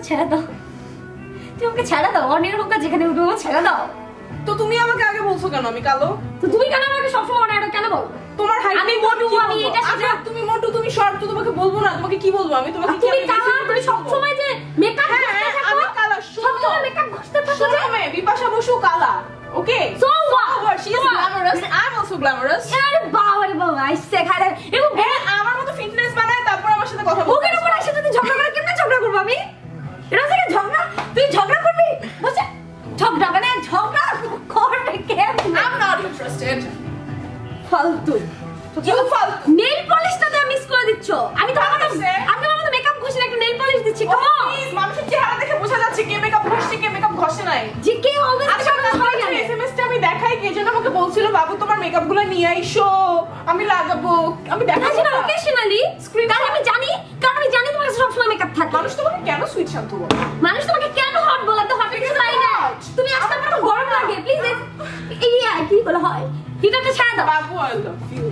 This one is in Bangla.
ছেড়ে দাও, তুমি আমাকে ছেড়ে দাও, অনেক হোক যেখানে উঠবো ছেড়ে দাও। তো তুমি আমাকে আগে বলছো কেন আমি কালো? তো তুমি কেন আমাকে সবসময় অনেক কেন বলো? তোমার হাইট আমি মোটু, আমি এটা আচ্ছা তুমি মোটু তুমি শর্ট, তো তোমাকে বলবো না, তোমাকে কি বলবো আমি? তোমাকে তুমি কালা, তুমি সবসময় যে মেকআপ করতে থাকো। আমি কালা, সবসময় মেকআপ করতে থাকো। শোনো মে, বিপাশা বসু কালা, ওকে? So what? She is glamorous and I'm also glamorous. আরে বাবা রে বাবা, আইসে খারে এবং আমার মতো ফিটনেস বানায় তারপর আমার সাথে কথা বলতে। ওকে না বলার সাথে ঝগড়া করে কেমনে ঝগড়া করব আমি? এরা থেকে ঝগড়া, তুই ঝগড়া করবি? বুঝছ? ঝগড়া মানে ঝগড়া করবে কেমনে? I'm not interested. ফালতু। You ফালতু। নেল পলিশটাতে মিস করে দিচ্ছ। আমি তো আমার মতো মেকআপ ঘষে একটা নেল পলিশ দিচ্ছি। প্লিজ, মানুষের চেহারা দেখে বোঝা যাচ্ছে কে মেকআপ ঘষছে কে মেকআপ ঘষে নাই। যে কে অলওয়েজ আচ্ছা এসএমএসটা আমি দেখাই, কে যেন আমাকে বলছিল বাবু তোমার মেকআপগুলো নিয়ে আইসো, আমি লাগাবো। আমি দেখাচ্ছি না অকেশনালি স্ক্রিন, কারণ আমি জানি তোমার কাছে সবসময় মেকআপ থাকে। মানুষ তোমাকে কেন সুইট শান্ত বলে? মানুষ তোমাকে কেন হট বলাতে হট কিছু পাই না। তুমি আসলে আমার গরম লাগে প্লিজ। এই কি বলে হয়? হিটারটা ছেড়ে দাও বাবু। I love you.